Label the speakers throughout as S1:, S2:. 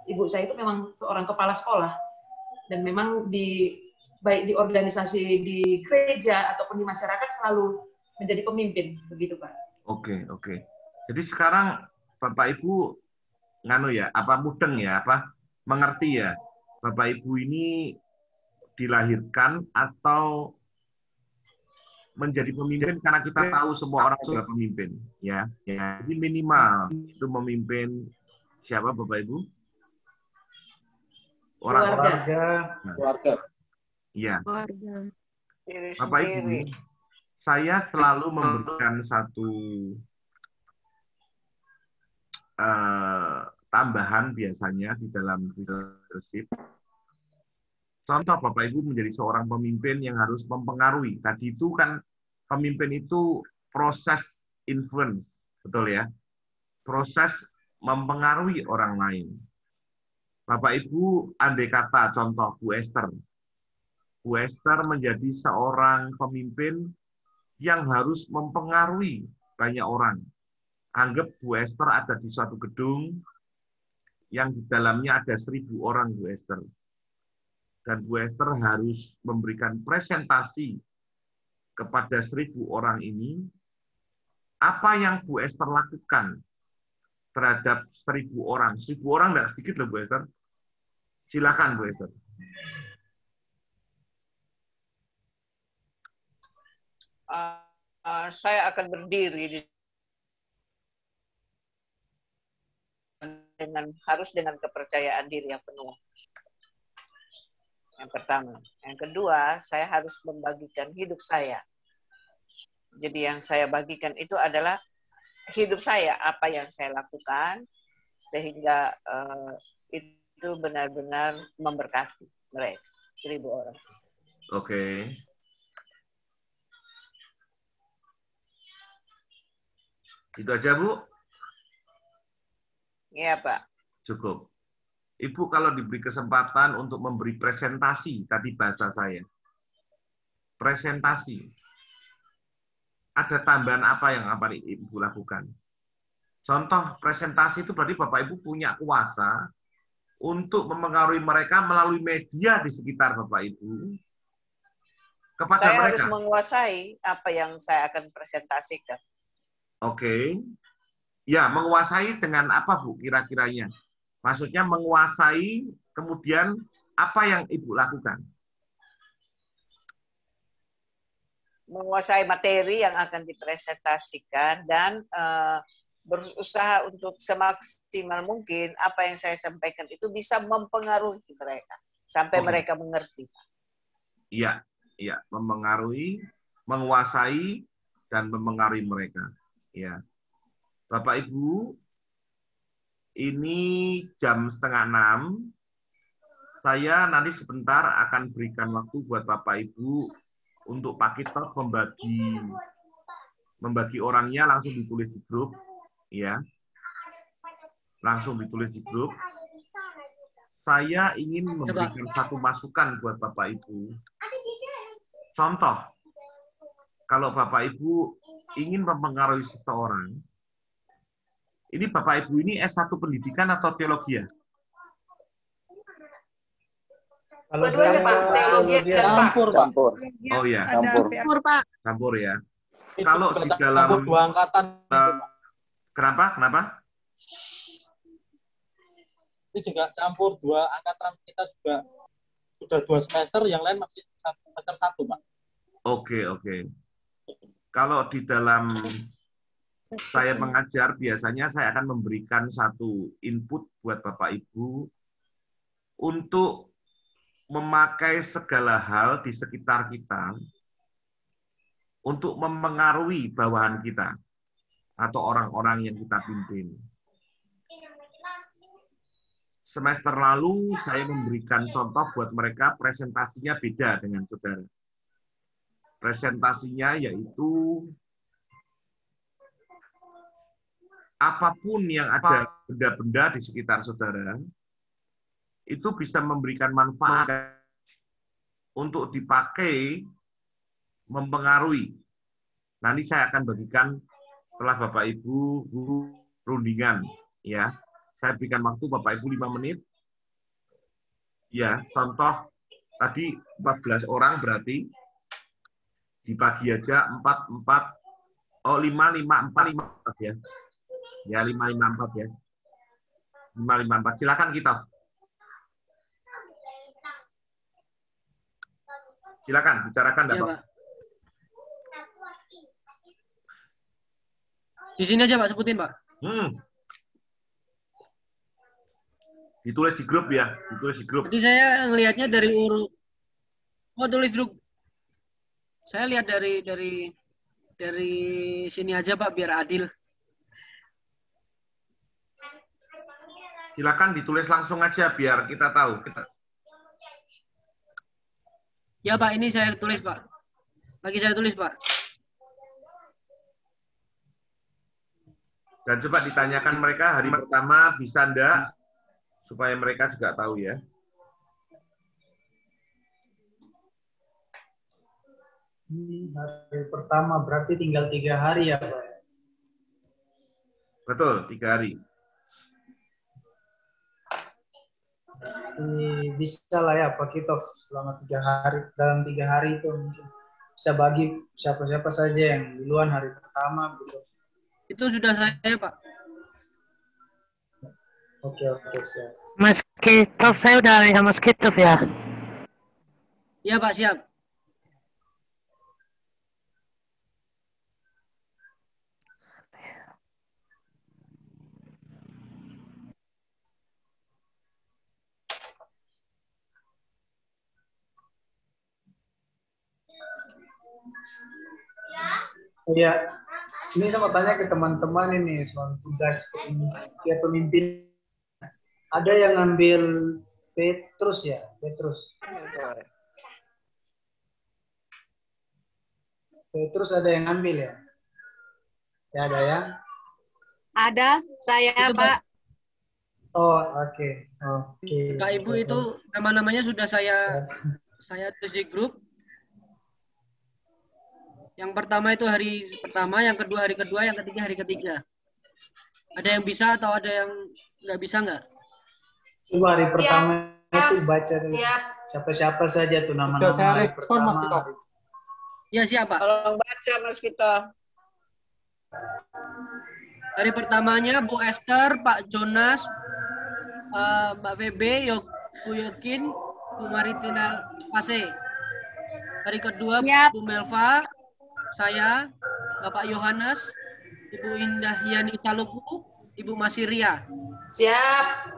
S1: ibu saya itu memang seorang kepala sekolah dan memang baik di organisasi di gereja ataupun di masyarakat selalu menjadi pemimpin, begitu Pak.
S2: Oke. Jadi sekarang Bapak Ibu nganu ya, apa mudeng ya, apa mengerti ya, Bapak Ibu ini dilahirkan atau menjadi pemimpin karena kita tahu semua orang sudah pemimpin, ya. Jadi minimal itu memimpin siapa Bapak Ibu? Keluarga. Iya. Bapak Ibu, saya selalu memberikan satu tambahan biasanya di dalam leadership. Contoh Bapak Ibu menjadi seorang pemimpin yang harus mempengaruhi. Tadi itu kan pemimpin itu proses influence, betul ya? Proses mempengaruhi orang lain. Bapak Ibu, andai kata contoh Bu Esther. Bu Esther menjadi seorang pemimpin yang harus mempengaruhi banyak orang. Anggap Bu Esther ada di suatu gedung yang di dalamnya ada 1.000 orang Bu Esther. Dan Bu Esther harus memberikan presentasi kepada 1.000 orang ini, apa yang Bu Esther lakukan terhadap 1.000 orang. 1.000 orang tidak sedikit loh Bu Esther. Silakan Bu Esther.
S3: Saya akan berdiri dengan kepercayaan diri yang penuh. Yang pertama. Yang kedua, saya harus membagikan hidup saya. Jadi yang saya bagikan itu adalah hidup saya, apa yang saya lakukan, sehingga itu benar-benar memberkati mereka, 1.000 orang.
S2: Oke. Itu aja, Bu?
S3: Iya, Pak.
S2: Cukup. Ibu kalau diberi kesempatan untuk memberi presentasi, tadi bahasa saya. Presentasi. Ada tambahan apa yang akan Ibu lakukan? Contoh presentasi itu berarti Bapak Ibu punya kuasa untuk mempengaruhi mereka melalui media di sekitar Bapak Ibu. Kepada
S3: saya
S2: mereka.
S3: Harus menguasai apa yang saya akan presentasikan.
S2: Oke. Ya, menguasai dengan apa, Bu, kira-kiranya? Maksudnya menguasai, kemudian apa yang Ibu lakukan?
S3: Menguasai materi yang akan dipresentasikan dan berusaha untuk semaksimal mungkin apa yang saya sampaikan itu bisa mempengaruhi mereka sampai mereka mengerti.
S2: Iya, mempengaruhi, menguasai, dan mempengaruhi mereka. Ya, Bapak Ibu, ini jam 5:30. Saya nanti sebentar akan berikan waktu buat Bapak Ibu untuk Pak Kitok membagi orangnya langsung ditulis di grup, ya. Langsung ditulis di grup. Saya ingin memberikan satu masukan buat Bapak Ibu. Contoh, kalau Bapak Ibu ingin mempengaruhi seseorang, ini Bapak Ibu ini S1 pendidikan atau teologi ya?
S4: Kalau saya
S5: campur, Pak.
S2: Oh ya,
S5: Campur, Pak.
S2: Campur ya. Kalau di dalam
S4: dua angkatan.
S2: Kenapa?
S4: Ini juga campur dua angkatan, kita juga sudah 2 semester, yang lain masih semester 1, Pak.
S2: Oke. Kalau di dalam saya mengajar, biasanya saya akan memberikan satu input buat Bapak Ibu untuk memakai segala hal di sekitar kita untuk mempengaruhi bawahan kita atau orang-orang yang kita pimpin. Semester lalu saya memberikan contoh buat mereka, presentasinya beda dengan saudara. Presentasinya yaitu apapun yang ada benda-benda di sekitar saudara, itu bisa memberikan manfaat untuk dipakai mempengaruhi. Nanti saya akan bagikan setelah Bapak Ibu rundingan, ya. Saya berikan waktu Bapak Ibu 5 menit Ya, contoh tadi 14 orang berarti dibagi aja 4, 4, 5, 5, 4, 5, 4 ya. Ya, 5, 5, 4 ya. 5, 5, 4. Silakan kita. Silakan, bicarakan,
S6: Iya,
S2: Pak.
S6: Pak. Di sini aja, Pak, sebutin, Pak.
S2: Ditulis di grup ya, ditulis di grup.
S6: Jadi saya ngelihatnya dari tulis grup. Saya lihat dari sini aja, Pak, biar adil.
S2: Silakan ditulis langsung aja biar kita tahu.
S6: Ya, Pak, ini saya tulis, Pak. Lagi saya tulis, Pak.
S2: Dan coba ditanyakan mereka hari pertama bisa enggak, supaya mereka juga tahu ya.
S7: Hari pertama berarti tinggal 3 hari ya, Pak?
S2: Betul, 3 hari.
S7: Bisa lah ya Pak Kitov selama 3 hari. Dalam 3 hari itu mungkin bisa bagi siapa-siapa saja yang duluan hari pertama gitu.
S6: Itu sudah saya, Pak.
S7: Oke, siap.
S5: Mas Kitov, saya udah sama Mas Kitov ya.
S6: Iya, Pak, siap.
S7: Iya, ini sama tanya ke teman-teman ini soal tugas pemimpin. Ada yang ngambil Petrus ya, Petrus. Petrus ada yang ngambil ya? Ya ada ya?
S5: Ada, saya
S6: Itu,
S5: Pak.
S7: Oh, oke.
S6: Kak Ibu itu nama-namanya sudah saya tulis di grup. Yang pertama itu hari pertama, yang kedua hari kedua, yang ketiga hari ketiga. Ada yang bisa atau ada yang nggak bisa nggak?
S7: Coba hari pertama itu baca dulu. Siapa-siapa saja tuh nama-nama hari pertama.
S6: Ya, siapa?
S3: Tolong baca Mas Kito.
S6: Hari pertamanya Bu Esther, Pak Jonas, Mbak Febe, Bu Yokin, Bu Maritina Pase. Hari kedua Bu Melva, saya, Bapak Yohanes, Ibu Indah Yani Taluku, Ibu Masiria.
S1: Siap.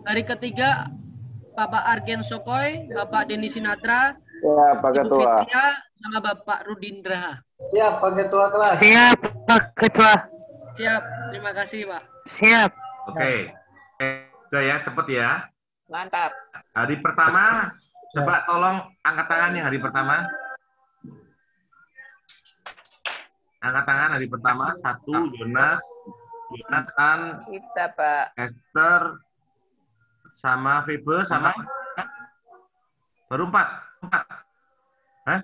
S6: Hari ketiga Bapak Argen Sokoy, Bapak Deni Sinatra,
S8: ya, Pak
S6: Ibu
S8: Ketua.
S6: Fitria, sama Bapak Rudindraha.
S7: Siap, Pak Ketua kelas.
S5: Siap, Pak Ketua.
S6: Siap, terima kasih, Pak.
S5: Siap.
S2: Oke. Sudah ya, cepet ya.
S3: Mantap.
S2: Hari pertama, coba tolong angkat tangannya hari pertama. Angkat tangan hari pertama. 1, Jonas, Jonathan,
S3: Kita, Pak.
S2: Esther, sama Febe, sama baru 4. Hah?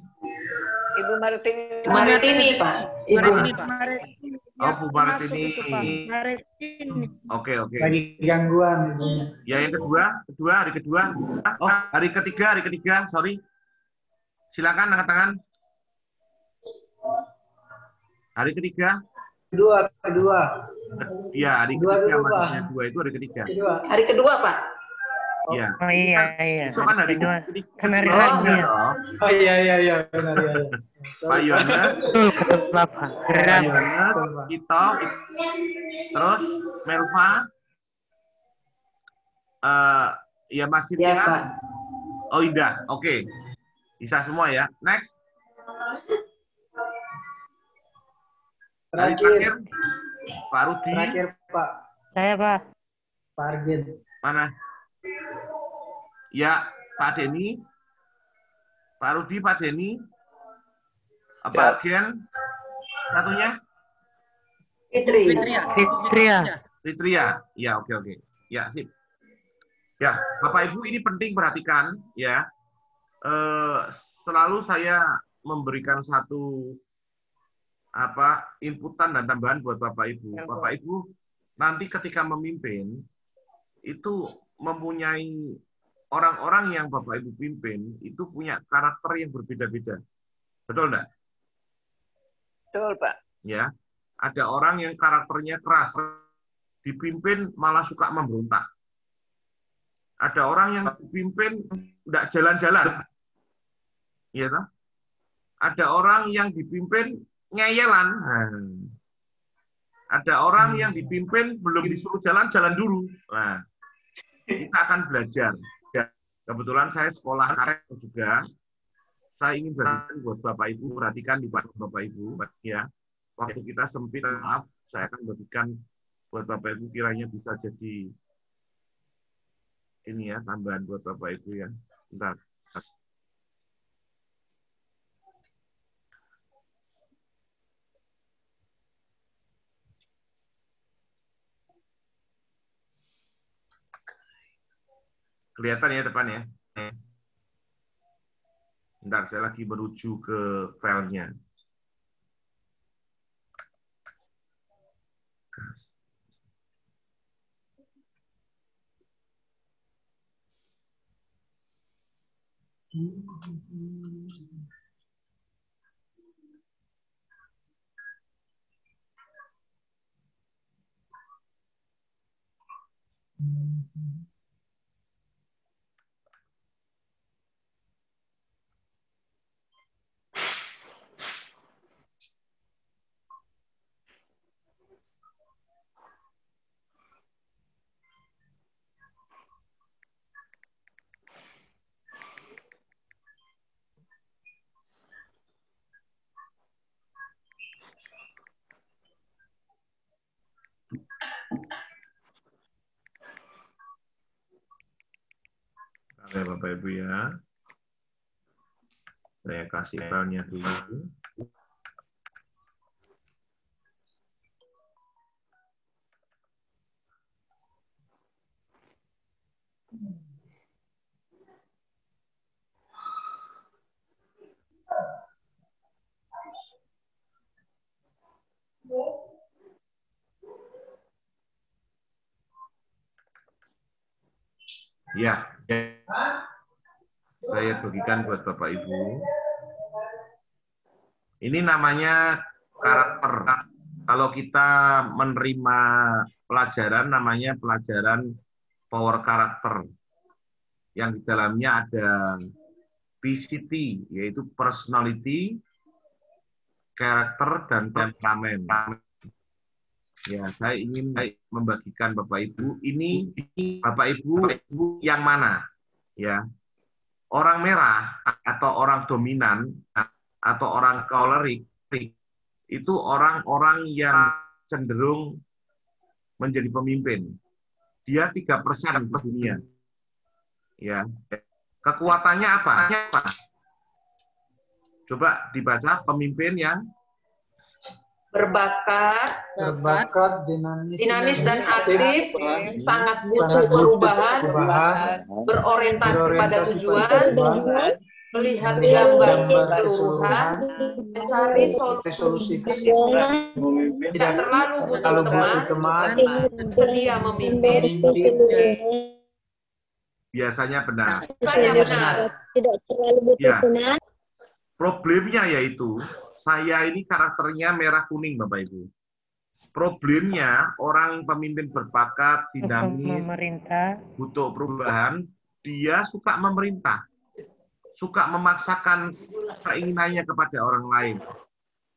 S3: Ibu Martini.
S1: Martini, Pak. Ibu.
S6: Ini, Pak.
S2: Oh, Bu Martini. Oke.
S7: Lagi gangguan.
S2: Ya, yang kedua, hari kedua. Oh, hari ketiga, sorry. Silakan angkat tangan. Hari ketiga.
S7: Kedua.
S2: Iya, hari
S7: Kedua
S2: ketiga,
S7: dulu, Pak.
S2: maksudnya 2 itu hari ketiga.
S1: Hari kedua, Pak.
S2: Iya.
S5: Oh iya.
S2: Besok kan hari
S5: kedua.
S2: ketiga.
S5: Kan hari
S2: Oh,
S5: lagi ya.
S2: dong.
S7: Oh iya, benar ya.
S2: Pak Yohanes,
S5: Betul, ketua Pak.
S2: Pak Yohanes, Kito, terus Melva, ya Mas
S1: Ya,
S2: Siti,
S1: Pak.
S2: oh Indah, oke. Bisa semua ya. Next. Hari
S7: Terakhir,
S2: Pak Rudi,
S7: Pak.
S5: Saya, Pak.
S7: Pak Argen.
S2: mana? Ya, Pak Deni, Pak Rudi, Pak Deni, Pak Argen, satunya? Fitria. Ya, oke. Ya, sip. Ya, Bapak Ibu ini penting perhatikan ya. Selalu saya memberikan satu inputan dan tambahan buat Bapak Ibu. Bapak Ibu nanti ketika memimpin itu mempunyai orang-orang yang Bapak Ibu pimpin itu punya karakter yang berbeda-beda. Betul enggak?
S3: Betul, Pak.
S2: Ya. Ada orang yang karakternya keras, dipimpin malah suka memberontak. Ada orang yang dipimpin enggak jalan-jalan. Iya toh? Ada orang yang dipimpin ngeyelan. Ada orang yang dipimpin belum disuruh jalan, jalan dulu. Nah, kita akan belajar. Kebetulan saya sekolah karakter juga. Saya ingin berikan buat Bapak Ibu, perhatikan di Bapak Ibu, ya. Waktu kita sempit, maaf, saya akan berikan buat Bapak Ibu kiranya bisa jadi ini ya, tambahan buat Bapak Ibu ya. Bentar. Kelihatan ya depan ya. Bentar, saya lagi menuju ke filenya. Oke, Bapak Ibu ya. Saya kasih filenya dulu. Ya, saya bagikan buat Bapak Ibu. Ini namanya karakter. Kalau kita menerima pelajaran, namanya pelajaran power karakter. Yang di dalamnya ada PCT, yaitu personality, karakter, dan temperamen. Ya, saya ingin membagikan Bapak Ibu. Ini Bapak Ibu yang mana? Ya, orang merah atau orang dominan atau orang kolerik itu orang-orang yang cenderung menjadi pemimpin. Dia 3% per dunia. Ya, kekuatannya apa? Coba dibaca pemimpin yang
S1: berbakat, dinamis dan aktif, sangat
S7: sangat
S1: butuh
S7: butuh
S1: perubahan, berorientasi pada tujuan, melihat gambar keseluruhan, mencari solusi tidak terlalu butuh teman, sedia memimpin.
S2: biasanya benar.
S1: Saya benar.
S5: Tidak terlalu butuh
S2: Ya.
S5: teman.
S2: Problemnya yaitu, saya ini karakternya merah kuning, Bapak Ibu. Problemnya, orang pemimpin berbakat, dinamis,
S5: Memerintah.
S2: butuh perubahan, dia suka memerintah. Suka memaksakan keinginannya kepada orang lain.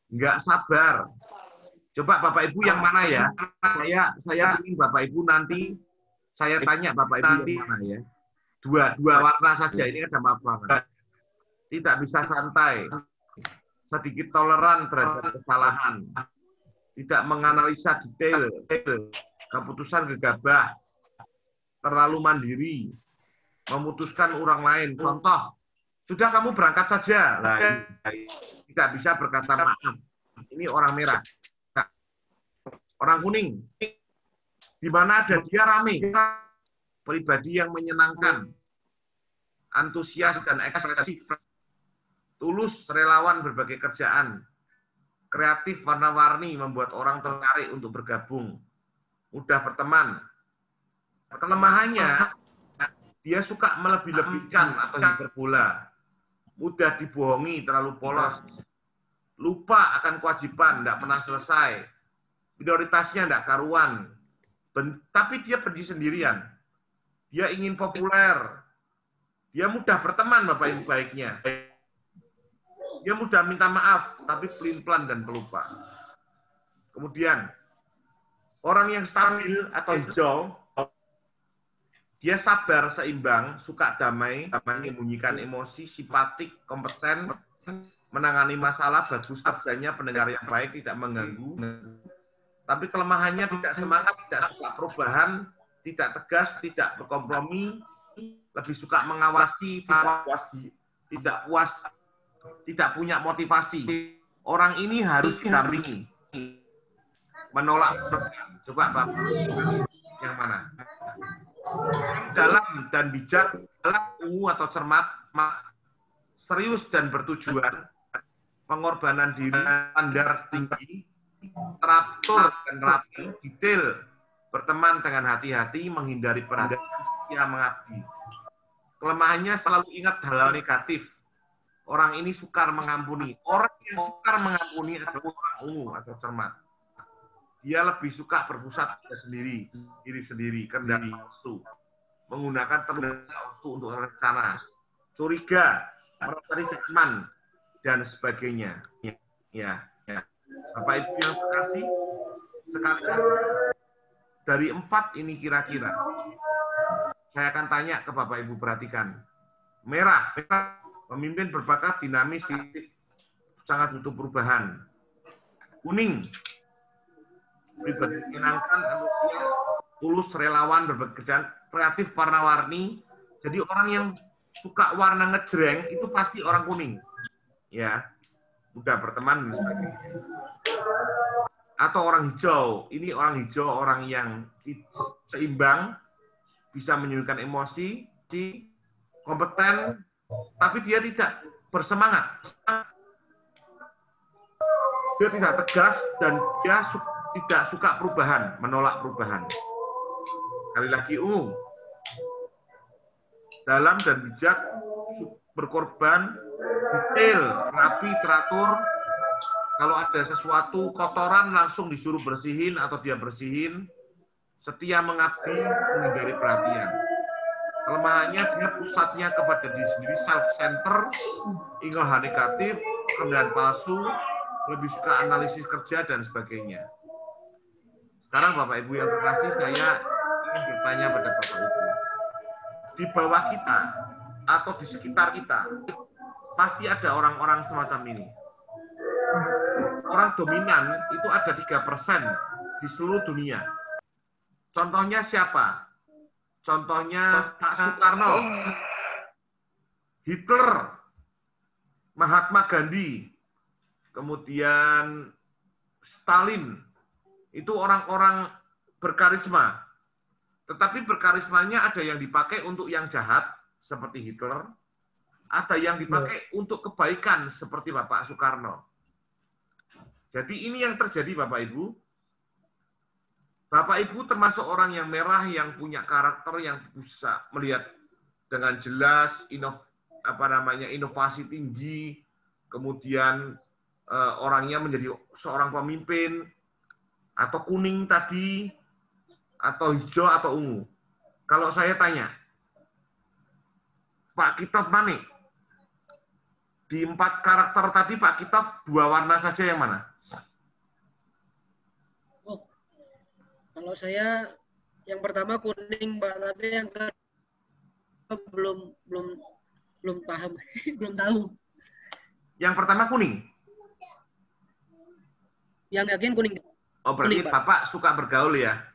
S2: Nggak sabar. Coba Bapak Ibu yang mana ya? Saya ingin Bapak Ibu nanti, saya tanya Bapak Ibu yang mana ya? Dua warna saja, ini ada apa? Tidak bisa santai, sedikit toleran terhadap kesalahan, tidak menganalisa detail, keputusan gegabah, terlalu mandiri, memutuskan orang lain. Contoh, sudah kamu berangkat saja. Nah, tidak bisa berkata maaf. Ini orang merah. Nah, orang kuning, di mana ada dia rame, pribadi yang menyenangkan, antusias dan ekspresif, tulus, relawan berbagai kerjaan, kreatif, warna-warni, membuat orang tertarik untuk bergabung, mudah berteman. Kelemahannya, Dia suka melebih-lebihkan atau hiperbola. Mudah dibohongi, terlalu polos. Lupa akan kewajiban, tidak pernah selesai. Prioritasnya tidak karuan. Tapi dia pergi sendirian. Dia ingin populer. Dia mudah berteman, Bapak Ibu baiknya. Dia mudah minta maaf, tapi pelin-pelan dan pelupa. Kemudian, orang yang stabil atau hijau, dia sabar, seimbang, suka damai, menyembunyikan emosi, simpatik, kompeten, menangani masalah, bagus kerjanya, pendengar yang baik, tidak mengganggu. Tapi kelemahannya tidak semangat, tidak suka perubahan, tidak tegas, tidak berkompromi, lebih suka mengawasi, tidak puas, tidak punya motivasi. Orang ini harus didampingi. Menolak perubahan. Coba Bapak, yang mana? Dalam dan bijak, dalam ungu atau cermat, serius dan bertujuan, pengorbanan diri, standar tinggi, teratur dan rapi, detail, berteman dengan hati-hati, menghindari perhatian, setia mengabdi. Kelemahannya selalu ingat hal-hal negatif. Orang ini sukar mengampuni. Orang yang sukar mengampuni adalah orang ungu atau cermat. Dia lebih suka berpusat pada diri sendiri, kendali nafsu, menggunakan terlalu waktu untuk rencana, curiga, merasa tidak aman, dan sebagainya. Ya. Bapak Ibu yang terkasih, sekali dari 4 ini kira-kira, saya akan tanya ke Bapak Ibu, perhatikan. Merah, pemimpin berbakat, dinamis, sangat butuh perubahan. Kuning, pribadi menyenangkan, antusias, tulus, relawan, bekerja, kreatif, warna-warni. Jadi orang yang suka warna ngejreng itu pasti orang kuning. Ya, mudah berteman dan sebagainya. Atau orang hijau, ini orang hijau, orang yang seimbang, bisa menyuguhkan emosi, kompeten, tapi dia tidak bersemangat. Dia tidak tegas dan dia tidak suka perubahan, menolak perubahan. Sekali lagi ungu. Dalam dan bijak, berkorban, detail, rapi, teratur. Kalau ada sesuatu kotoran langsung disuruh bersihin atau dia bersihin. Setia mengabdi, menghindari perhatian. Kelemahannya dia pusatnya kepada diri sendiri, self-center, ingin hal negatif, kemudian palsu, lebih suka analisis kerja dan sebagainya. Sekarang Bapak Ibu yang terkasih, saya ingin bertanya pada Bapak Ibu. Di bawah kita atau di sekitar kita, pasti ada orang-orang semacam ini. Orang dominan itu ada 3% di seluruh dunia. Contohnya siapa? Contohnya Pak Soekarno, Hitler, Mahatma Gandhi, kemudian Stalin. Itu orang-orang berkarisma. Tetapi berkarismanya ada yang dipakai untuk yang jahat, seperti Hitler. Ada yang dipakai untuk kebaikan, seperti Bapak Soekarno. Jadi ini yang terjadi, Bapak Ibu. Bapak Ibu termasuk orang yang merah, yang punya karakter, yang bisa melihat dengan jelas, inovasi tinggi, kemudian orangnya menjadi seorang pemimpin, atau kuning tadi, atau hijau, atau ungu. Kalau saya tanya, Pak Kitov mana? Di 4 karakter tadi, Pak Kitov 2 warna saja yang mana?
S6: Kalau saya yang pertama kuning, Pak, tapi yang kedua belum paham, belum tahu.
S2: Yang pertama kuning.
S6: Yang yakin kuning.
S2: Oh, berarti kuning, Bapak suka bergaul ya?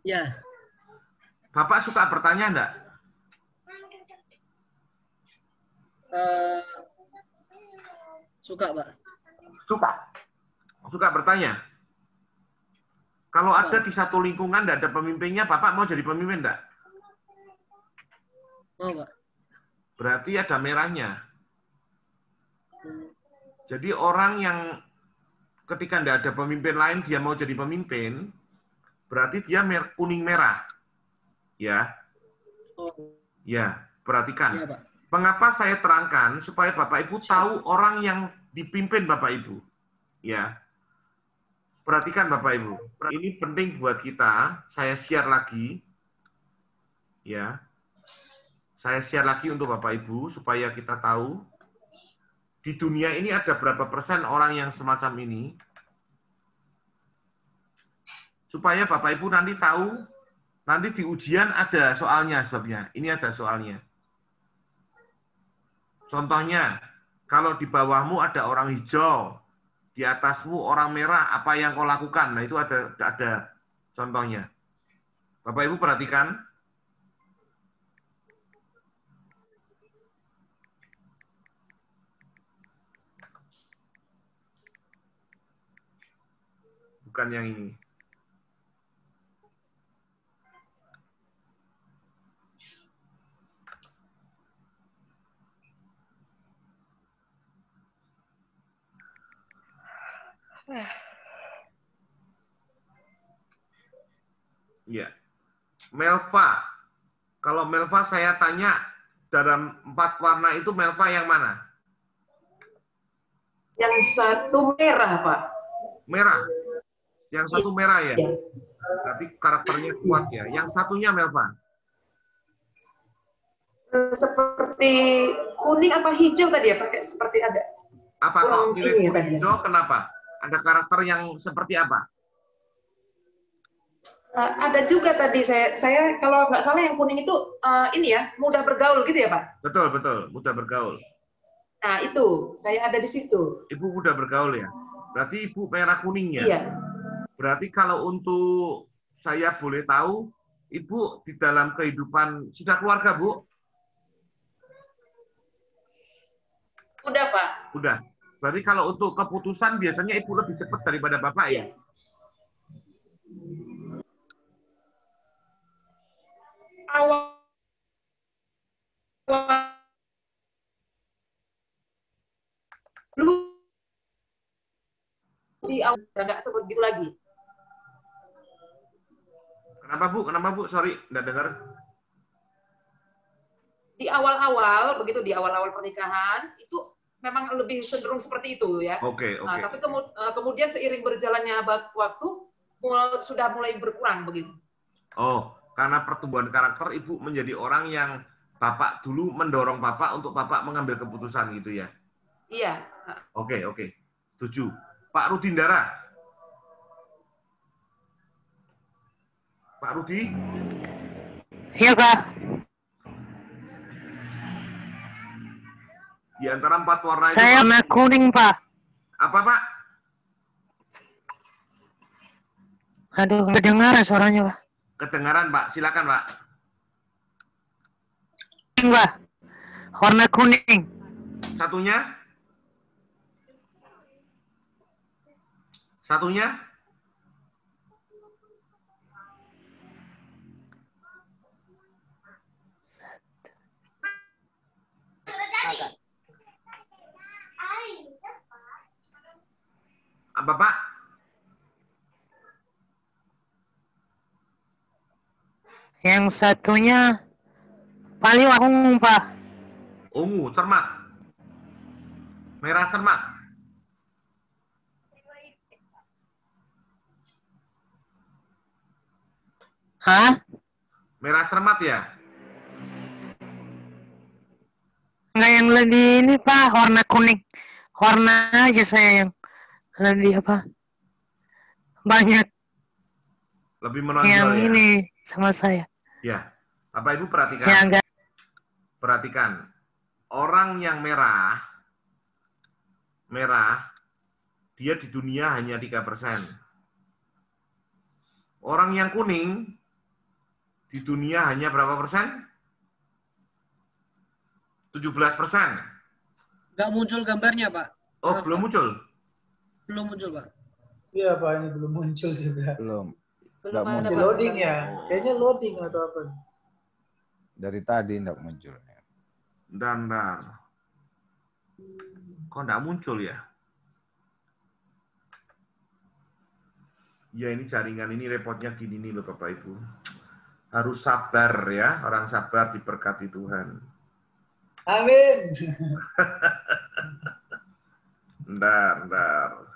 S6: Ya.
S2: Bapak suka bertanya enggak?
S6: Suka, Pak.
S2: Suka bertanya. Kalau ada di satu lingkungan tidak ada pemimpinnya, Bapak mau jadi pemimpin enggak?
S6: Mau, Pak.
S2: Berarti ada merahnya. Jadi orang yang ketika tidak ada pemimpin lain, dia mau jadi pemimpin, berarti dia kuning merah. Ya. Ya, perhatikan.
S6: Iya, Pak.
S2: Mengapa saya terangkan supaya Bapak Ibu tahu orang yang dipimpin Bapak Ibu. Ya. Perhatikan Bapak Ibu. Ini penting buat kita. Saya share lagi. Ya. Saya share lagi untuk Bapak Ibu supaya kita tahu di dunia ini ada berapa persen orang yang semacam ini. Supaya Bapak Ibu nanti tahu, nanti di ujian ada soalnya sebabnya. Ini ada soalnya. Contohnya, kalau di bawahmu ada orang hijau, di atasmu orang merah, apa yang kau lakukan? Nah, itu ada contohnya. Bapak Ibu perhatikan. Bukan yang ini. Ya. Melva. Kalau Melva saya tanya, dalam 4 warna itu Melva yang mana?
S1: Yang satu merah, Pak.
S2: Merah. Yang satu merah ya?
S1: Iya.
S2: Berarti karakternya kuat ya. Yang satunya Melva?
S1: Seperti kuning apa hijau tadi ya, pakai seperti ada.
S2: Apa kok pilih
S1: ini
S2: kuning
S1: tadi.
S2: hijau? Kenapa? Ada karakter yang seperti apa?
S1: Ada juga tadi saya kalau nggak salah yang kuning itu ini ya, mudah bergaul gitu ya, Pak?
S2: Betul, betul. Mudah bergaul.
S1: Nah, itu. Saya ada di situ.
S2: Ibu mudah bergaul ya? Berarti ibu merah kuning ya?
S1: Iya.
S2: Berarti kalau untuk saya boleh tahu, ibu di dalam kehidupan, sudah keluarga, Bu?
S1: Udah, Pak.
S2: Udah. Berarti kalau untuk keputusan biasanya ibu lebih cepat daripada bapak ya?
S1: Awal lu di awal nggak sebut gitu lagi.
S2: Kenapa Bu? Kenapa Bu? Sorry, nggak dengar.
S1: Di awal-awal, begitu di awal-awal pernikahan, itu memang lebih cenderung seperti itu ya.
S2: Oke.
S1: Nah, tapi kemudian seiring berjalannya waktu, sudah mulai berkurang begitu.
S2: Oh, karena pertumbuhan karakter, ibu menjadi orang yang bapak dulu mendorong bapak untuk bapak mengambil keputusan gitu ya?
S1: Iya.
S2: Oke. Setuju. Pak Rudindara. Pak Rudi?
S5: Iya, Pak.
S2: Di antara 4 warna itu...
S5: Saya warna kuning, Pak.
S2: Apa, Pak?
S5: Aduh, kedengaran suaranya, Pak.
S2: Kedengaran, Pak. Silakan, Pak.
S5: Kuning, Pak. Warna kuning.
S2: Satunya? Satunya? Apa, Pak?
S5: Yang satunya paling ungu, Pak.
S2: Ungu, cermat. Merah cermat.
S5: Hah?
S2: Merah cermat ya?
S5: Enggak, yang lebih ini, Pak, warna kuning. Warna aja saya yang lebih apa? Banyak
S2: Lebih menonjol
S5: yang
S2: ya?
S5: ini sama saya.
S2: Ya. Bapak Ibu perhatikan.
S5: Ya, enggak.
S2: Perhatikan. Orang yang merah, dia di dunia hanya 3%. Orang yang kuning, di dunia hanya berapa persen? 17%.
S6: Nggak muncul gambarnya, Pak.
S2: Oh, belum muncul?
S6: Belum muncul, Pak.
S7: Iya, Pak, ini belum muncul juga.
S8: Belum.
S1: Belum ada,
S7: Masih
S1: Pak.
S7: loading ya? Kayaknya loading atau apa?
S8: Dari tadi enggak muncul.
S2: Bentar. Kok enggak muncul ya? Ya ini jaringan ini repotnya gini nih loh Bapak Ibu. Harus sabar ya, orang sabar diberkati Tuhan.
S7: Amin.
S2: Bentar.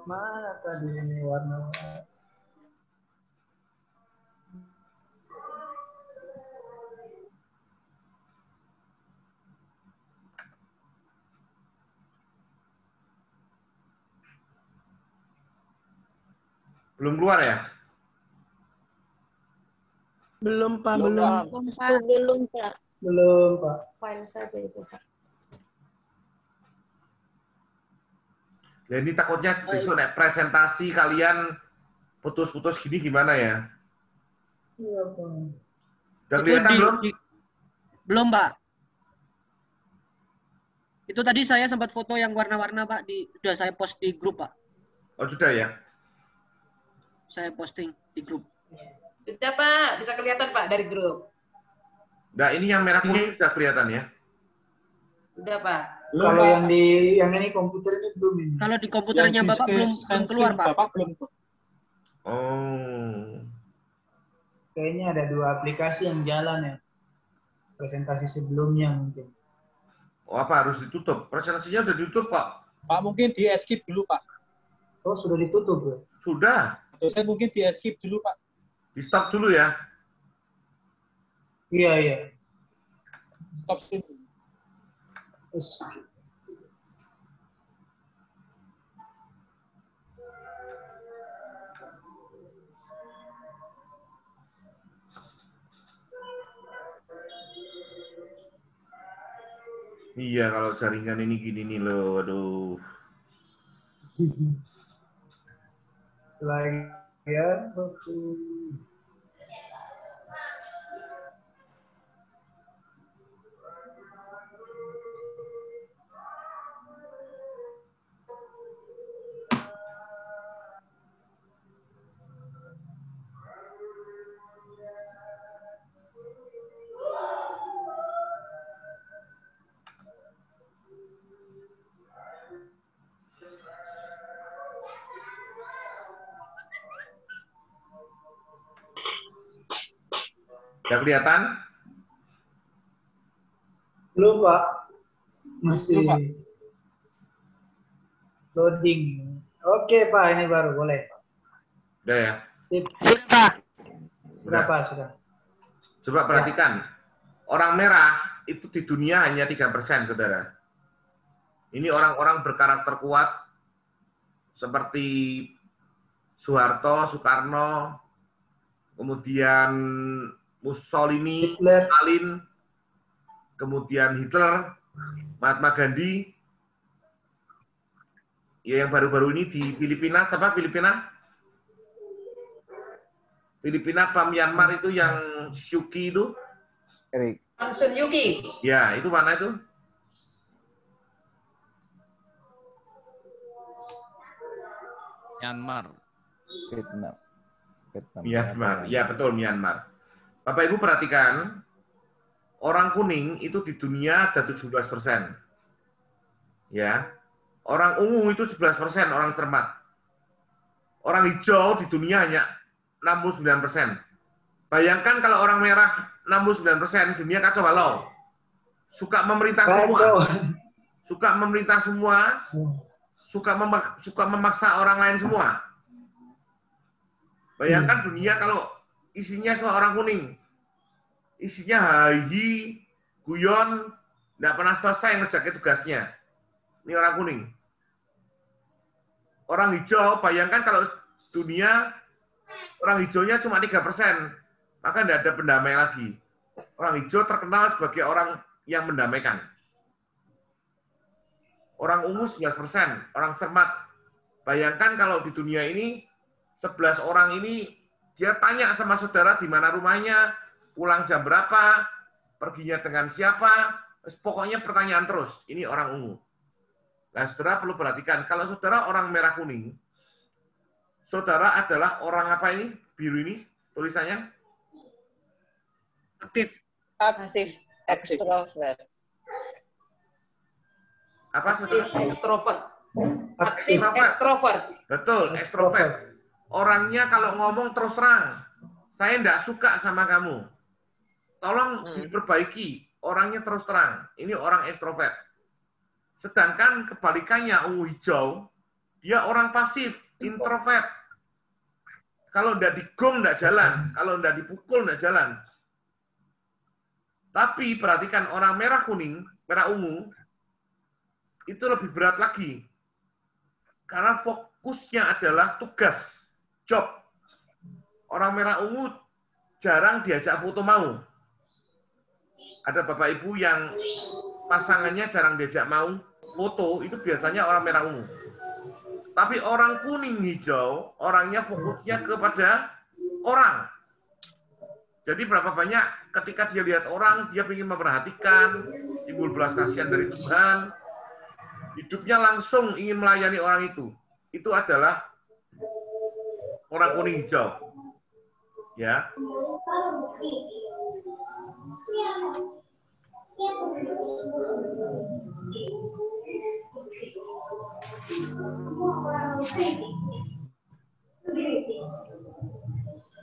S7: Mana tadi ini warna?
S2: Belum keluar ya?
S5: Belum, Pak,
S3: Belum.
S5: belum.
S7: Belum, Pak.
S1: File saja itu, Pak.
S2: Ya ini takutnya besok nek presentasi kalian putus-putus gini gimana ya?
S7: Iya, Pak.
S2: Udah kelihatan belum?
S6: Belum, Pak. Itu tadi saya sempat foto yang warna-warna, Pak. Sudah saya post di grup, Pak.
S2: Oh sudah ya?
S6: Saya posting di grup.
S1: Sudah, Pak. Bisa kelihatan, Pak, dari grup.
S2: Nah ini yang merah kuning sudah kelihatan ya?
S1: Sudah, Pak.
S7: Kalau yang ini komputer ini belum ini.
S6: Kalau di komputernya
S4: Yang di
S6: Bapak belum keluar, Pak.
S4: Bapak belum.
S2: Oh.
S7: Kayaknya ada 2 aplikasi yang jalan ya. Presentasi sebelumnya mungkin.
S2: Oh, apa harus ditutup? Presentasinya udah ditutup, Pak.
S4: Pak mungkin di skip dulu, Pak.
S7: Oh, sudah ditutup ya?
S2: Sudah.
S4: Dosen mungkin di skip dulu, Pak.
S2: Di stop dulu ya.
S7: Iya.
S4: Stop dulu.
S2: Iya, kalau jaringan ini gini nih loh, aduh.
S7: Lagi ya.
S2: Udah kelihatan?
S7: Belum, Pak. Masih
S4: Belum, Pak.
S7: loading. Oke, Pak, ini baru boleh.
S2: Udah ya?
S7: Sip.
S5: Sudah, Pak.
S7: Sudah.
S2: Coba perhatikan. Orang merah itu di dunia hanya 3%, saudara. Ini orang-orang berkarakter kuat seperti Soeharto, Soekarno, kemudian Mussolini,
S7: Hitler.
S2: Stalin, kemudian Hitler, Mahatma Gandhi. Ya, yang baru-baru ini di Filipina, siapa Filipina? Filipina apa Myanmar itu yang Syuki itu?
S8: Erik,
S1: Aung San Suu Kyi.
S2: Ya, itu mana itu?
S9: Myanmar.
S8: Vietnam.
S2: Myanmar, ya betul Myanmar. Bapak Ibu perhatikan, orang kuning itu di dunia ada 17%. Ya. Orang ungu itu 11%, orang cermat. Orang hijau di dunia hanya 69%. Bayangkan kalau orang merah 69%, dunia kacau balau. Suka memerintah semua. Suka memerintah semua. Suka memaksa orang lain semua. Bayangkan dunia kalau isinya cuma orang kuning. Isinya hahi, guyon, nggak pernah selesai ngerjain tugasnya. Ini orang kuning. Orang hijau, bayangkan kalau dunia orang hijaunya cuma 3%, maka tidak ada pendamai lagi. Orang hijau terkenal sebagai orang yang mendamaikan. Orang ungu 11%, orang cermat. Bayangkan kalau di dunia ini 11 orang ini dia tanya sama saudara di mana rumahnya, pulang jam berapa, perginya dengan siapa, pokoknya pertanyaan terus. Ini orang ungu. Nah, saudara perlu perhatikan, kalau saudara orang merah kuning, saudara adalah orang apa ini? Biru ini tulisannya?
S6: Aktif.
S3: Aktif, ekstrovert.
S2: Apa saudara?
S1: Ekstrovert. Aktif ekstrovert.
S2: Betul, ekstrovert. Orangnya kalau ngomong terus terang, saya enggak suka sama kamu. Tolong diperbaiki. Orangnya terus terang. Ini orang ekstrovert. Sedangkan kebalikannya ungu hijau, dia orang pasif, introvert. Kalau enggak digong enggak jalan, kalau enggak dipukul enggak jalan. Tapi perhatikan orang merah kuning, merah ungu, itu lebih berat lagi. Karena fokusnya adalah tugas, job. Orang merah ungu jarang diajak foto mau. Ada Bapak Ibu yang pasangannya jarang diajak mau foto, itu biasanya orang merah ungu. Tapi orang kuning hijau, orangnya fokusnya kepada orang. Jadi berapa banyak ketika dia lihat orang, dia ingin memperhatikan, timbul belas kasihan dari Tuhan, hidupnya langsung ingin melayani orang itu. Itu adalah orang kuning hijau. Ya.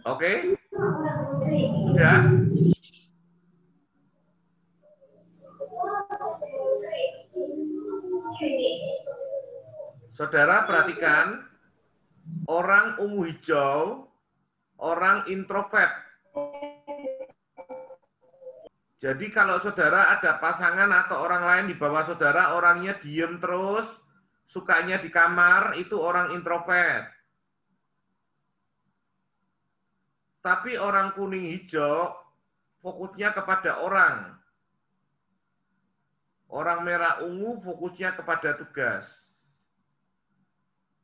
S2: Oke. Ya. Saudara perhatikan, orang ungu hijau, orang introvert. Jadi kalau saudara ada pasangan atau orang lain di bawah saudara, orangnya diem terus, sukanya di kamar, itu orang introvert. Tapi orang kuning hijau, fokusnya kepada orang. Orang merah ungu, fokusnya kepada tugas.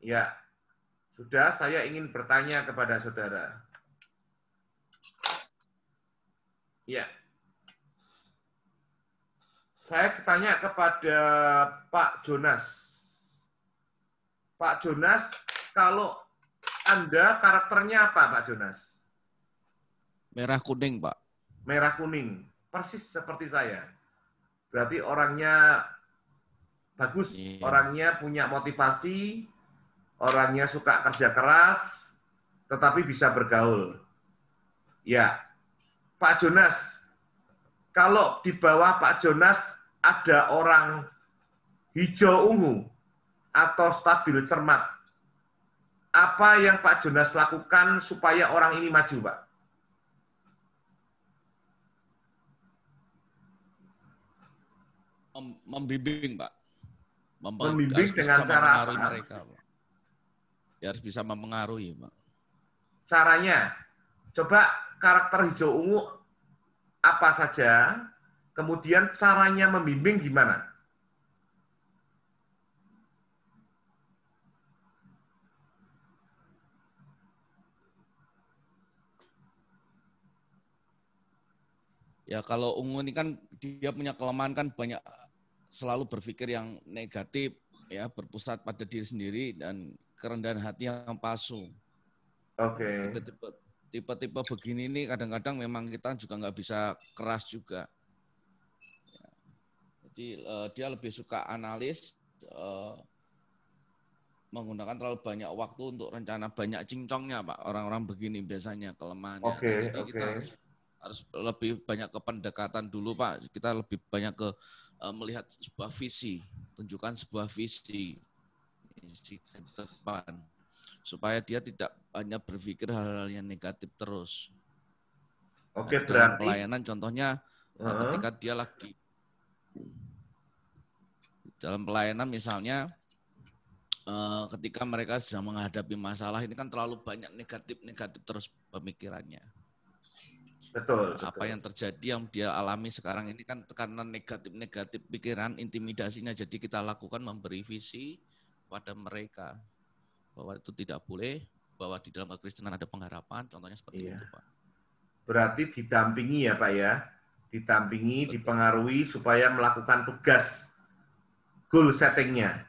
S2: Ya, sudah saya ingin bertanya kepada saudara. Ya. Saya tanya kepada Pak Jonas. Pak Jonas, kalau Anda karakternya apa, Pak Jonas?
S9: Merah kuning, Pak.
S2: Merah kuning, persis seperti saya. Berarti orangnya bagus, orangnya punya motivasi, orangnya suka kerja keras, tetapi bisa bergaul. Ya, Pak Jonas, kalau di bawah Pak Jonas ada orang hijau ungu atau stabil cermat, apa yang Pak Jonas lakukan supaya orang ini maju, Pak?
S9: Membimbing, Pak.
S2: Membimbing dengan cara apa?
S9: Mereka, Pak. Ya, harus bisa mempengaruhi, Pak.
S2: Caranya, coba karakter hijau ungu apa saja, kemudian caranya membimbing gimana?
S9: Ya, kalau ungu ini kan dia punya kelemahan kan banyak selalu berpikir yang negatif, ya, berpusat pada diri sendiri dan kerendahan hati yang palsu.
S2: Oke.
S9: Tipe-tipe begini ini kadang-kadang memang kita juga nggak bisa keras juga. Ya. Jadi dia lebih suka analis, menggunakan terlalu banyak waktu untuk rencana, banyak cincongnya, Pak. Orang-orang begini biasanya kelemahannya.
S2: Oke,
S9: Jadi kita harus lebih banyak ke pendekatan dulu, Pak. Kita lebih banyak ke melihat sebuah visi, tunjukkan sebuah visi ke depan, supaya dia tidak hanya berpikir hal-hal yang negatif terus.
S2: Oke,
S9: dalam
S2: berarti
S9: pelayanan contohnya ketika dia lagi dalam pelayanan misalnya ketika mereka sedang menghadapi masalah ini kan terlalu banyak negatif terus pemikirannya.
S2: Betul.
S9: Apa yang terjadi yang dia alami sekarang ini kan karena negatif pikiran, intimidasinya. Jadi kita lakukan memberi visi pada mereka bahwa itu tidak boleh, bahwa di dalam kekristenan ada pengharapan, contohnya seperti itu, Pak.
S2: Berarti didampingi ya, Pak ya. Didampingi, dipengaruhi supaya melakukan tugas, goal setting-nya.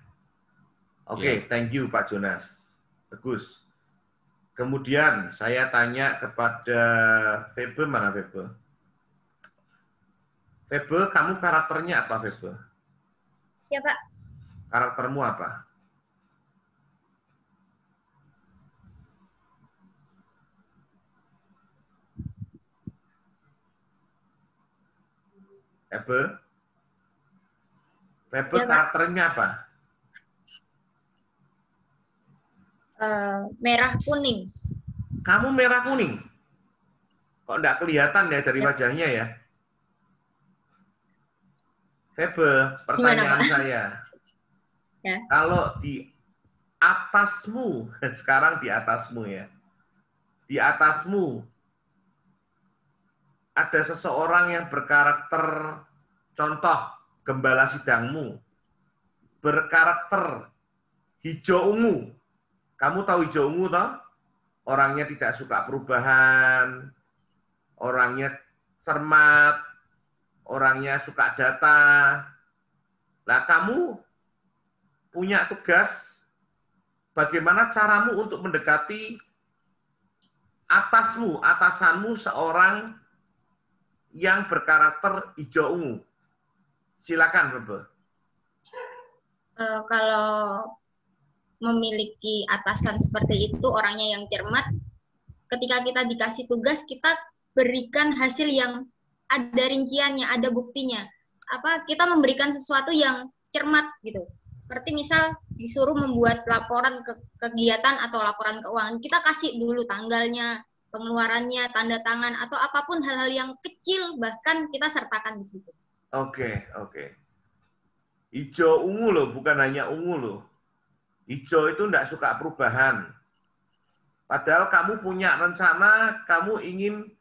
S2: Oke, thank you Pak Jonas. Bagus. Kemudian saya tanya kepada Febe, mana Febe? Febe, kamu karakternya apa Febe?
S10: Ya Pak.
S2: Karaktermu apa? Febe? Febe
S10: Ya, Pak.
S2: karakternya apa?
S10: Merah kuning.
S2: Kamu merah kuning? Kok enggak kelihatan ya dari wajahnya ya? Febe, pertanyaan
S10: Gimana, Pak?
S2: saya.
S10: Ya.
S2: Kalau di atasmu, sekarang di atasmu ya, di atasmu ada seseorang yang berkarakter, contoh gembala sidangmu, berkarakter hijau ungu. Kamu tahu hijau ungu toh? Orangnya tidak suka perubahan, orangnya cermat, orangnya suka data. Nah, kamu punya tugas bagaimana caramu untuk mendekati atasanmu seorang yang berkarakter hijau ungu. Silakan, Bebe.
S10: Kalau memiliki atasan seperti itu, orangnya yang cermat, ketika kita dikasih tugas, kita berikan hasil yang ada rinciannya, ada buktinya. Kita memberikan sesuatu yang cermat gitu. Seperti misal disuruh membuat laporan kegiatan atau laporan keuangan, kita kasih dulu tanggalnya, pengeluarannya, tanda tangan, atau apapun hal-hal yang kecil, bahkan kita sertakan di situ.
S2: Oke. Hijau ungu loh, bukan hanya ungu loh. Hijau itu enggak suka perubahan. Padahal kamu punya rencana, kamu ingin,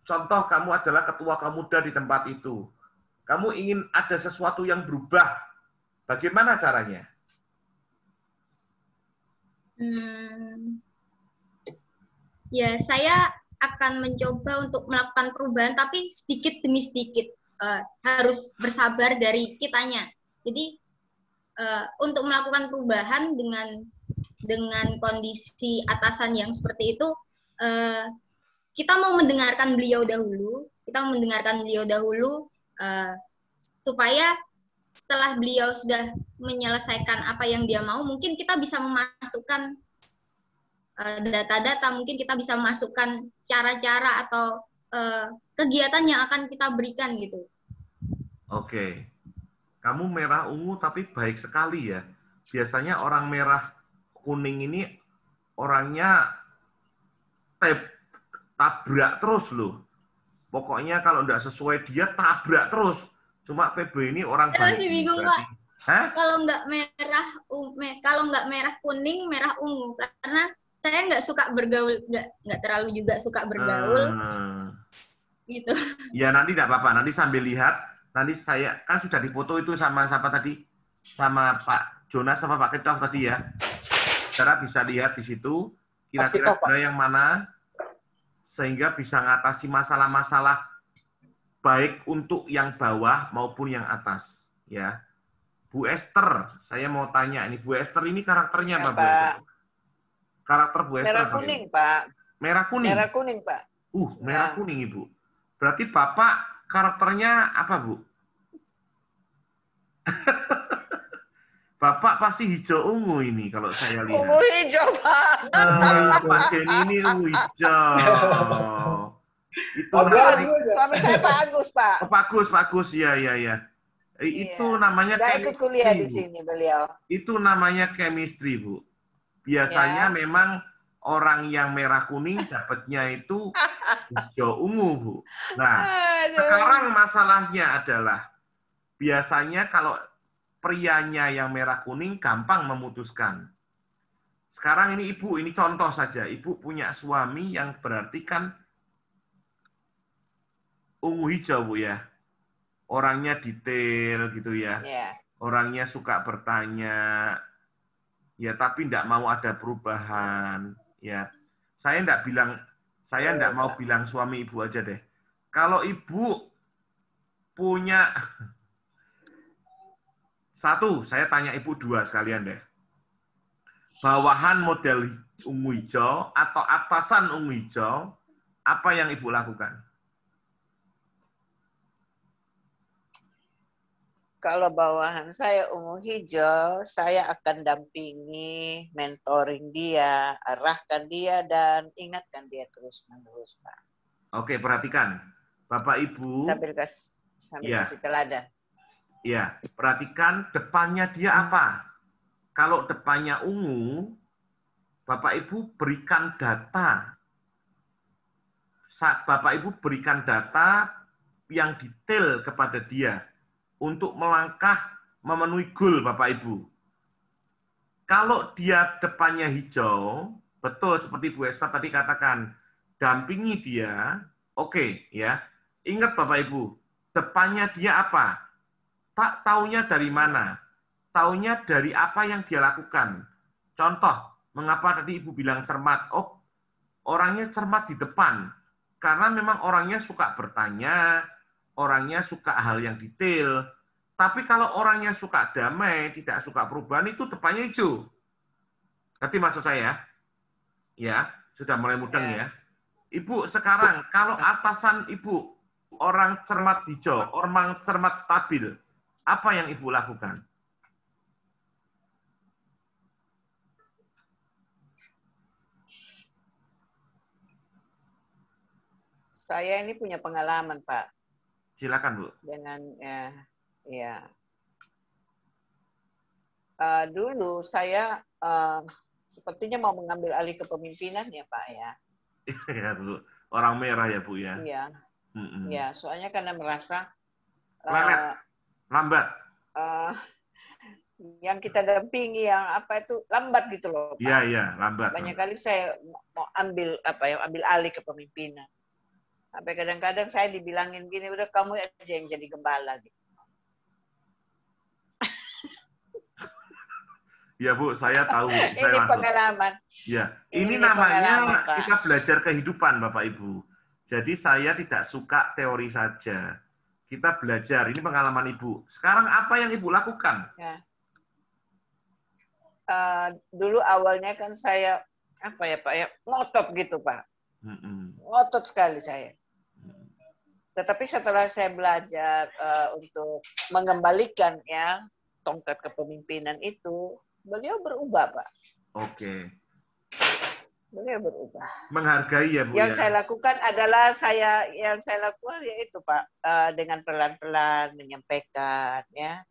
S2: contoh kamu adalah ketua Kamuda di tempat itu. Kamu ingin ada sesuatu yang berubah. Bagaimana caranya?
S10: Ya, saya akan mencoba untuk melakukan perubahan, tapi sedikit demi sedikit. Harus bersabar dari kitanya. Jadi, untuk melakukan perubahan dengan kondisi atasan yang seperti itu, kita mau mendengarkan beliau dahulu, supaya setelah beliau sudah menyelesaikan apa yang dia mau, mungkin kita bisa memasukkan data-data, mungkin kita bisa memasukkan cara-cara atau kegiatan yang akan kita berikan gitu.
S2: Oke. Kamu merah ungu tapi baik sekali ya. Biasanya orang merah kuning ini orangnya tabrak terus loh. Pokoknya kalau nggak sesuai dia tabrak terus. Cuma Febe ini orang baik.
S10: Saya masih bingung Pak. Kalau nggak merah kuning, merah ungu. Karena saya nggak suka bergaul, nggak terlalu juga suka bergaul. Gitu.
S2: Ya nanti nggak apa-apa. Nanti sambil lihat. Nanti saya kan sudah difoto itu sama siapa tadi? Sama Pak Jonas sama Pak Ketov tadi ya. Saudara bisa lihat di situ kira-kira yang mana sehingga bisa ngatasi masalah-masalah baik untuk yang bawah maupun yang atas ya. Bu Esther, saya mau tanya ini Bu Esther ini karakternya apa, Bu? Karakter Bu Esther
S3: merah kuning, Pak.
S2: Merah kuning.
S3: Merah kuning, Pak.
S2: Merah kuning, Ibu. Berarti Bapak karakternya apa, Bu? Bapak pasti hijau ungu ini kalau saya lihat.
S3: Ungu hijau, Pak.
S2: Pak Denny ini ungu hijau. Itu
S3: suami saya Pak Agus, Pak.
S2: Oh, Pak Agus, ya. Itu namanya
S3: chemistry. Ikut kuliah di sini beliau.
S2: Itu namanya chemistry, Bu. Biasanya memang orang yang merah kuning dapatnya itu hijau ungu, Bu. Nah, sekarang masalahnya adalah biasanya kalau prianya yang merah kuning gampang memutuskan. Sekarang ini Ibu, ini contoh saja. Ibu punya suami yang berarti kan ungu hijau, Bu ya. Orangnya detail gitu ya. Orangnya suka bertanya. Ya, tapi tidak mau ada perubahan. Ya, saya tidak mau bilang suami Ibu aja deh. Kalau Ibu punya satu, saya tanya Ibu dua sekalian deh. bawahan model ungu hijau atau atasan ungu hijau, apa yang Ibu lakukan?
S3: Kalau bawahan saya ungu hijau, saya akan dampingi, mentoring dia, arahkan dia, dan ingatkan dia terus-menerus, Pak.
S2: Oke, perhatikan. Bapak Ibu.
S3: Sambil kasih teladan.
S2: Ya, perhatikan depannya dia apa. Kalau depannya ungu, Bapak Ibu berikan data. Bapak Ibu berikan data yang detail kepada dia untuk melangkah memenuhi goal Bapak Ibu. Kalau dia depannya hijau, betul seperti Bu Esther tadi katakan, dampingi dia, oke, ya. Ingat Bapak Ibu, depannya dia apa? Tak taunya dari mana? Taunya dari apa yang dia lakukan. Contoh, mengapa tadi Ibu bilang cermat? Oh, orangnya cermat di depan. Karena memang orangnya suka bertanya, orangnya suka hal yang detail. Tapi kalau orangnya suka damai, tidak suka perubahan, itu depannya hijau. Ngerti maksud saya? Ya, sudah mulai mudeng ya. Ibu, sekarang kalau atasan Ibu, orang cermat hijau, orang cermat stabil, apa yang Ibu lakukan?
S3: Saya ini punya pengalaman, Pak.
S2: Silakan, Bu.
S3: Dengan dulu saya sepertinya mau mengambil alih kepemimpinan ya, Pak ya.
S2: Iya, Bu. Orang merah ya, Bu ya.
S3: Iya. Ya, soalnya karena merasa
S2: lambat.
S3: Yang kita dampingi yang apa itu lambat gitu loh, Pak.
S2: Iya, lambat.
S3: Banyak kali saya mau ambil alih kepemimpinan. Sampai kadang-kadang saya dibilangin gini, udah kamu aja yang jadi gembala gitu.
S2: Ya Bu, saya tahu.
S3: Ini pengalaman.
S2: Ya, ini namanya kita belajar kehidupan Bapak Ibu. Jadi saya tidak suka teori saja. Kita belajar, ini pengalaman Ibu. Sekarang apa yang Ibu lakukan?
S3: Ya. Dulu awalnya kan saya Pak ya, ngotot gitu Pak. Ngotot sekali saya. Tetapi setelah saya belajar untuk mengembalikan ya tongkat kepemimpinan itu, beliau berubah, Pak.
S2: Oke.
S3: Beliau berubah.
S2: Menghargai ya, Bu.
S3: Yang saya lakukan adalah yang saya lakukan yaitu Pak, dengan pelan-pelan menyampaikan ya,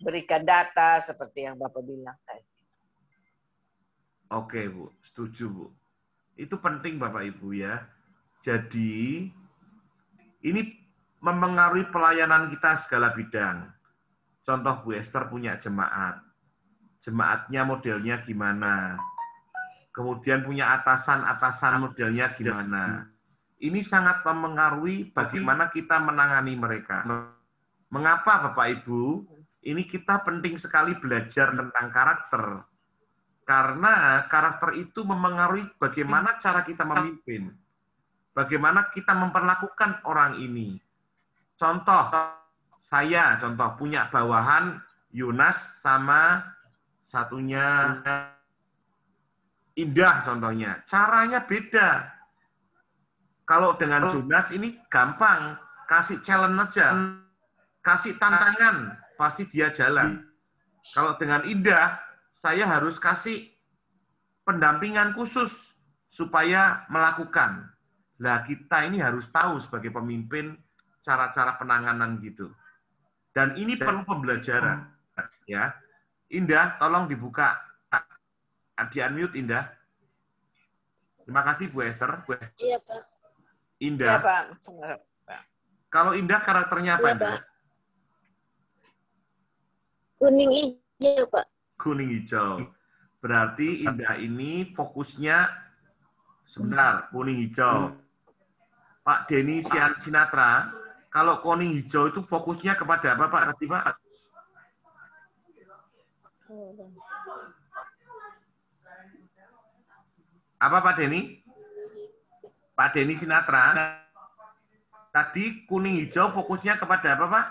S3: berikan data seperti yang Bapak bilang tadi.
S2: Oke, Bu. Setuju, Bu. Itu penting Bapak Ibu ya. Jadi ini mempengaruhi pelayanan kita segala bidang. Contoh Bu Esther punya jemaat. Jemaatnya modelnya gimana? Kemudian punya atasan modelnya gimana? Ini sangat mempengaruhi bagaimana kita menangani mereka. Mengapa Bapak Ibu? Ini kita penting sekali belajar tentang karakter. Karena karakter itu mempengaruhi bagaimana cara kita memimpin. Bagaimana kita memperlakukan orang ini. Contoh, saya punya bawahan Yunas sama satunya Indah contohnya. Caranya beda. Kalau dengan Yunas ini gampang. Kasih challenge aja. Kasih tantangan. Pasti dia jalan. Kalau dengan Indah, saya harus kasih pendampingan khusus supaya melakukan. Nah, kita ini harus tahu sebagai pemimpin cara-cara penanganan gitu. Dan ini perlu pembelajaran. Ya, Indah, tolong dibuka. Di-unmute, Indah. Terima kasih, Bu Esther.
S11: Iya, Pak.
S2: Indah.
S3: Iya, Pak.
S2: Kalau Indah karakternya apa,
S11: Iya,
S2: Indah?
S11: Pak. Kuning hijau, Pak.
S2: Kuning hijau. Berarti Indah ini fokusnya sebentar, kuning hijau. Pak Denny Sinatra, kalau kuning hijau itu fokusnya kepada apa, Pak? Tadi, Pak? Apa, Pak Denny? Pak Denny Sinatra. Tadi kuning hijau fokusnya kepada apa, Pak?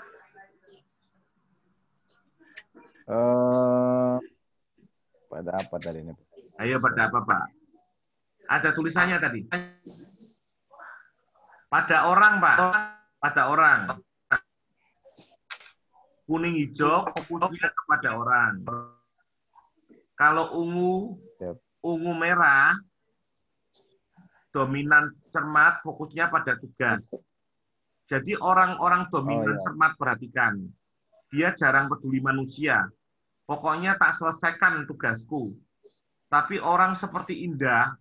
S8: Pada apa tadi ini?
S2: Ayo pada apa, Pak? Ada tulisannya tadi. Pada orang, Pak. Pada orang. Kuning hijau fokusnya kepada orang. Kalau ungu merah, dominan cermat fokusnya pada tugas. Jadi orang-orang dominan cermat, perhatikan. Dia jarang peduli manusia. Pokoknya tak selesaikan tugasku. Tapi orang seperti Indah,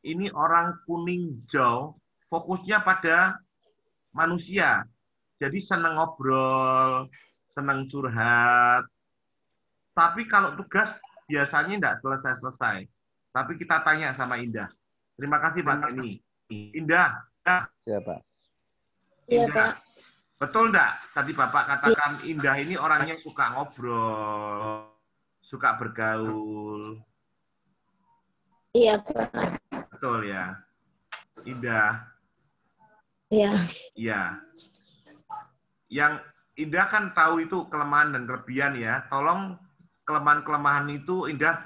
S2: ini orang kuning hijau, fokusnya pada manusia. Jadi senang ngobrol, senang curhat. Tapi kalau tugas biasanya tidak selesai-selesai. Tapi kita tanya sama Indah. Terima kasih Pak Kenny. Indah.
S8: Siapa?
S11: Iya,
S2: Indah.
S11: Pak.
S2: Betul enggak? Tadi Bapak katakan Indah ini orangnya suka ngobrol, suka bergaul.
S11: Iya, Pak.
S2: Betul ya. Indah.
S11: Iya.
S2: Iya. Yang Indah kan tahu itu kelemahan dan kelebihan ya. Tolong kelemahan-kelemahan itu Indah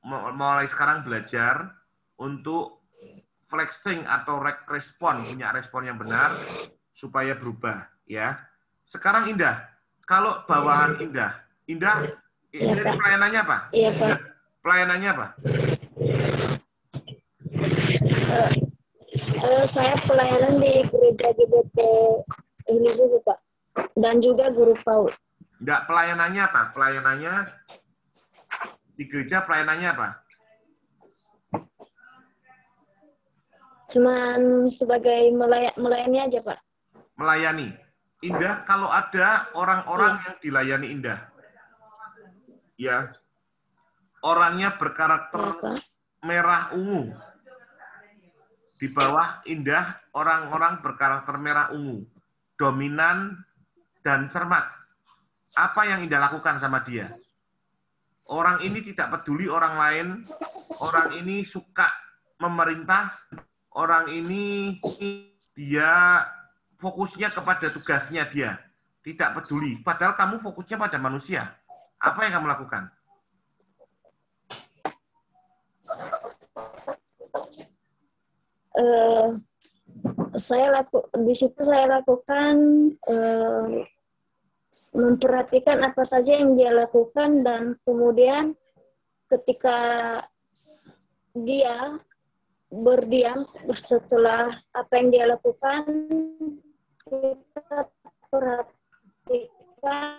S2: mulai sekarang belajar untuk flexing atau respon, punya respon yang benar supaya berubah ya. Sekarang Indah, kalau bawahan Indah ini pelayanannya apa?
S11: Iya, Pak.
S2: Pelayanannya apa?
S11: Saya pelayanan di gereja GBT ini juga, Pak. Dan juga guru PAUD.
S2: Enggak, pelayanannya apa? Pelayanannya di gereja pelayanannya apa?
S11: Cuman sebagai melayani aja, Pak.
S2: Melayani. Indah, kalau ada orang-orang yang dilayani Indah, ya, orangnya berkarakter merah ungu. Di bawah Indah, orang-orang berkarakter merah ungu, dominan dan cermat. Apa yang Indah lakukan sama dia? Orang ini tidak peduli orang lain, orang ini suka memerintah, orang ini dia fokusnya kepada tugasnya dia, tidak peduli. Padahal kamu fokusnya pada manusia. Apa yang kamu lakukan?
S11: Di situ saya lakukan memperhatikan apa saja yang dia lakukan, dan kemudian ketika dia berdiam setelah apa yang dia lakukan, kita perhatikan